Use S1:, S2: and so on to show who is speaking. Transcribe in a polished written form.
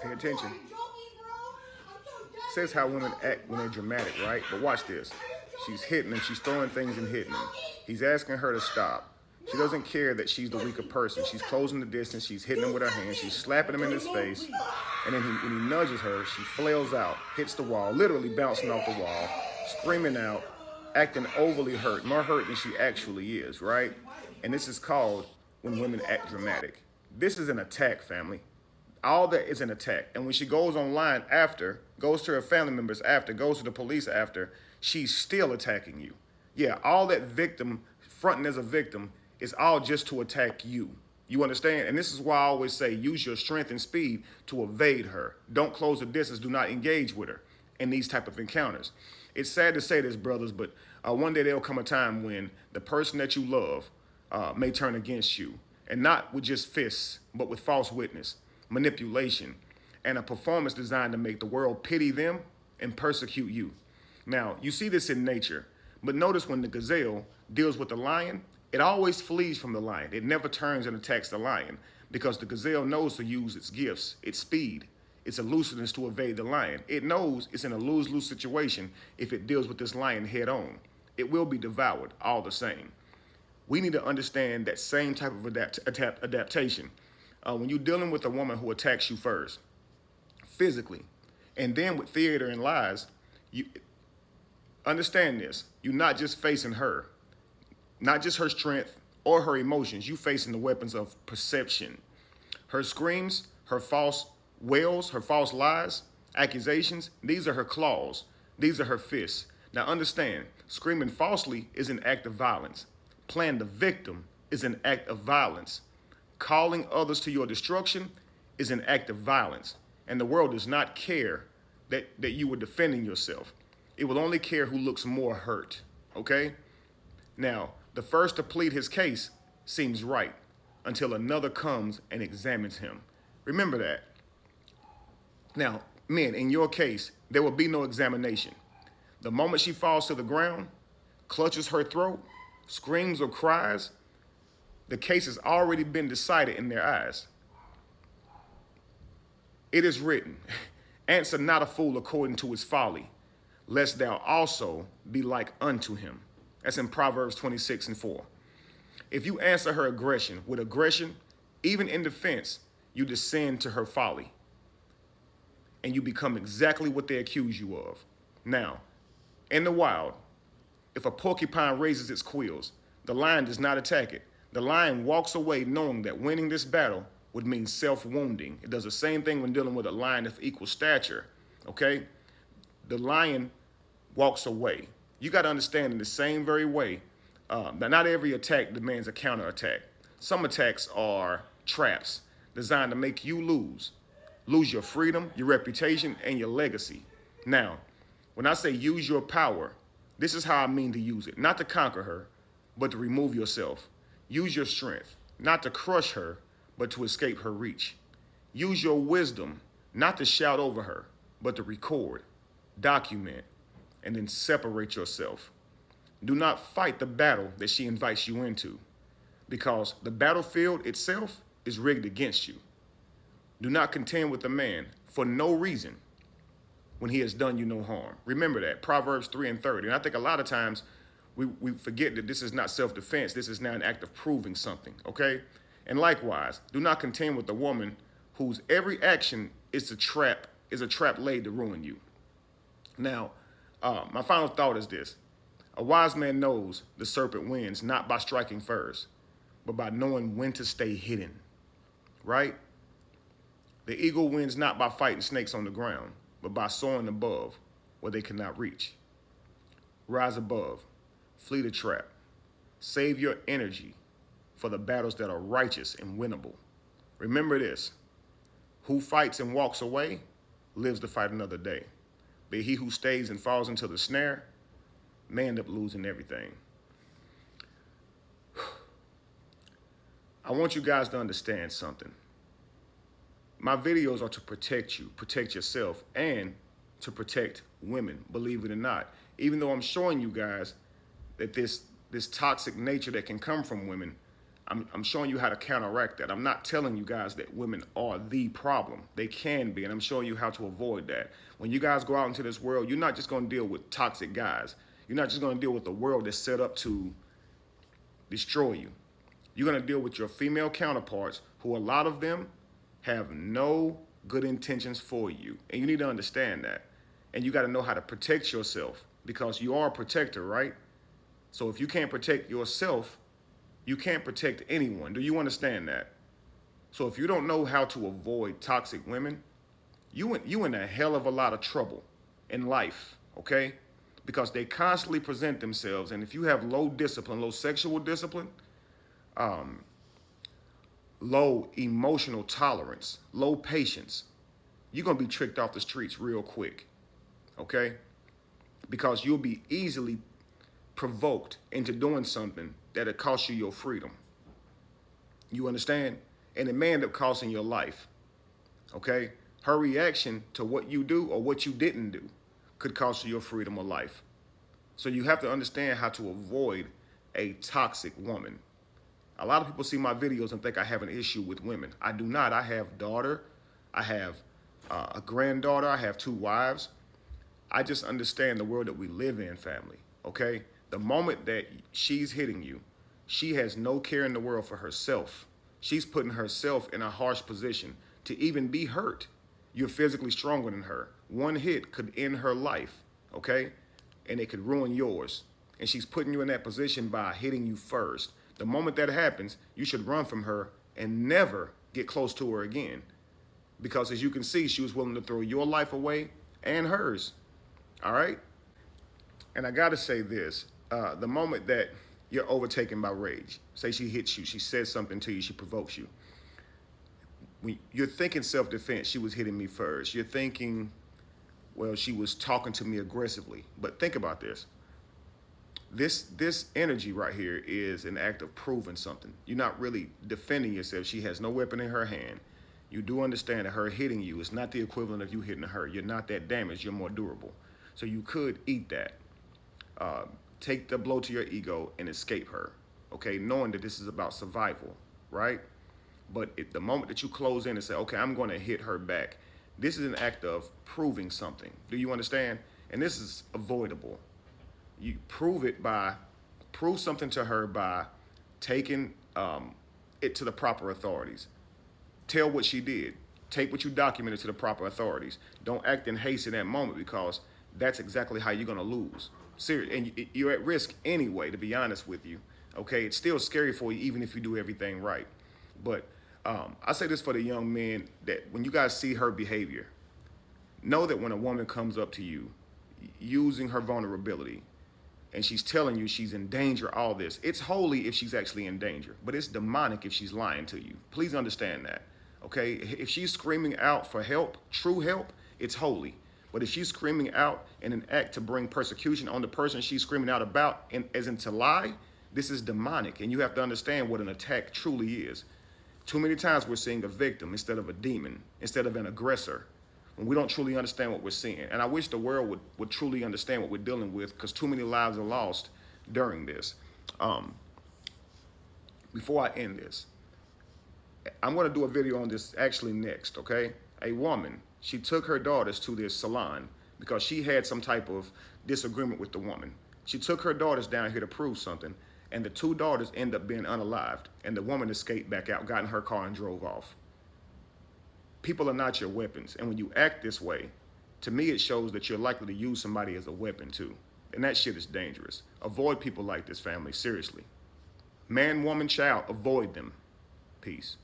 S1: Pay attention. Says how women act when they're dramatic, right? But watch this. She's hitting him. She's throwing things and hitting him. He's asking her to stop. She doesn't care that she's the weaker person. She's closing the distance. She's hitting him with her hands. She's slapping him in his face. And then when he nudges her, she flails out, hits the wall, literally bouncing off the wall, screaming out, acting overly hurt, more hurt than she actually is, right? And this is called when women act dramatic. This is an attack, family. All that is an attack. And when she goes online after, goes to her family members after, goes to the police after, she's still attacking you. Yeah, all that victim, fronting as a victim, is all just to attack you. You understand? And this is why I always say use your strength and speed to evade her. Don't close the distance. Do not engage with her in these type of encounters. It's sad to say this, brothers, but one day there'll come a time when the person that you love may turn against you. And not with just fists, but with false witness, manipulation, and a performance designed to make the world pity them and persecute you. Now, you see this in nature, but notice when the gazelle deals with the lion, it always flees from the lion. It never turns and attacks the lion because the gazelle knows to use its gifts, its speed, its elusiveness to evade the lion. It knows it's in a lose-lose situation if it deals with this lion head on. It will be devoured all the same. We need to understand that same type of adaptation. When you're dealing with a woman who attacks you first, physically, and then with theater and lies, you understand this. You're not just facing her, not just her strength or her emotions. You facing the weapons of perception. Her screams, her false wails, her false lies, accusations, these are her claws. These are her fists. Now understand, screaming falsely is an act of violence. Playing the victim is an act of violence. Calling others to your destruction is an act of violence. And the world does not care that you were defending yourself. It will only care who looks more hurt, okay? Now, the first to plead his case seems right until another comes and examines him. Remember that. Now, men, in your case, there will be no examination. The moment she falls to the ground, clutches her throat, screams or cries, the case has already been decided in their eyes. It is written, answer not a fool according to his folly, lest thou also be like unto him. That's in Proverbs 26:4. If you answer her aggression with aggression, even in defense, you descend to her folly and you become exactly what they accuse you of. Now, in the wild, if a porcupine raises its quills, the lion does not attack it. The lion walks away knowing that winning this battle would mean self-wounding. It does the same thing when dealing with a lion of equal stature, okay? The lion walks away. You got to understand in the same very way that not every attack demands a counterattack. Some attacks are traps designed to make you lose your freedom, your reputation, and your legacy. Now, when I say use your power, this is how I mean to use it. Not to conquer her, but to remove yourself. Use your strength, not to crush her, but to escape her reach. Use your wisdom, not to shout over her, but to record, document, and then separate yourself. Do not fight the battle that she invites you into, because the battlefield itself is rigged against you. Do not contend with a man for no reason when he has done you no harm. Remember that, Proverbs 3:30. And I think a lot of times we forget that this is not self-defense. This is now an act of proving something, okay? And likewise, do not contend with a woman whose every action is a trap laid to ruin you. Now, my final thought is this. A wise man knows the serpent wins not by striking first, but by knowing when to stay hidden, right? The eagle wins not by fighting snakes on the ground, but by soaring above where they cannot reach. Rise above, flee the trap, save your energy for the battles that are righteous and winnable. Remember this, who fights and walks away lives to fight another day. But he who stays and falls into the snare may end up losing everything. I want you guys to understand something. My videos are to protect you, protect yourself, and to protect women, believe it or not. Even though I'm showing you guys that this toxic nature that can come from women, I'm showing you how to counteract that. I'm not telling you guys that women are the problem. They can be, and I'm showing you how to avoid that. When you guys go out into this world, you're not just going to deal with toxic guys. You're not just going to deal with the world that's set up to destroy you. You're going to deal with your female counterparts, who a lot of them have no good intentions for you. And you need to understand that. And you got to know how to protect yourself, because you are a protector, right? So if you can't protect yourself, you can't protect anyone. Do you understand that? So if you don't know how to avoid toxic women, you in a hell of a lot of trouble in life, okay? Because they constantly present themselves, and if you have low discipline, low sexual discipline, low emotional tolerance, low patience, you're gonna be tricked off the streets real quick, okay? Because you'll be easily provoked into doing something that'll cost you your freedom. You understand? And it may end up costing your life, okay? Her reaction to what you do or what you didn't do could cost you your freedom or life. So you have to understand how to avoid a toxic woman. A lot of people see my videos and think I have an issue with women. I do not. I have a daughter. I have a granddaughter. I have 2 wives. I just understand the world that we live in, family, okay? The moment that she's hitting you, she has no care in the world for herself. She's putting herself in a harsh position to even be hurt. You're physically stronger than her. One hit could end her life, okay? And it could ruin yours. And she's putting you in that position by hitting you first. The moment that happens, you should run from her and never get close to her again. Because as you can see, she was willing to throw your life away and hers, all right? And I gotta say this, the moment that you're overtaken by rage, say she hits you, she says something to you, she provokes you. When you're thinking self-defense, she was hitting me first. You're thinking, well, she was talking to me aggressively. But think about this. This energy right here is an act of proving something. You're not really defending yourself. She has no weapon in her hand. You do understand that her hitting you is not the equivalent of you hitting her. You're not that damaged. You're more durable. So you could eat that. Take the blow to your ego and escape her, okay? Knowing that this is about survival, right? But the moment that you close in and say, okay, I'm going to hit her back, this is an act of proving something. Do you understand? And this is avoidable. You prove something to her by taking it to the proper authorities. Tell what she did. Take what you documented to the proper authorities. Don't act in haste in that moment, because that's exactly how you're going to lose. Serious, and you're at risk anyway, to be honest with you. Okay, it's still scary for you even if you do everything right. But I say this for the young men, that when you guys see her behavior, know that when a woman comes up to you using her vulnerability and she's telling you she's in danger, all this, it's holy if she's actually in danger, but it's demonic if she's lying to you. Please understand that, okay? If she's screaming out for help, true help, it's holy. But if she's screaming out in an act to bring persecution on the person she's screaming out about, and as in to lie, this is demonic. And you have to understand what an attack truly is. Too many times we're seeing a victim instead of a demon, instead of an aggressor, when we don't truly understand what we're seeing. And I wish the world would truly understand what we're dealing with, because too many lives are lost during this. Before I end this, I'm going to do a video on this actually next, okay? A woman, she took her daughters to this salon because she had some type of disagreement with the woman. She took her daughters down here to prove something, and the 2 daughters end up being unalived, and the woman escaped back out, got in her car, and drove off. People are not your weapons, and when you act this way, to me it shows that you're likely to use somebody as a weapon too, and that shit is dangerous. Avoid people like this, family, seriously. Man, woman, child, avoid them. Peace.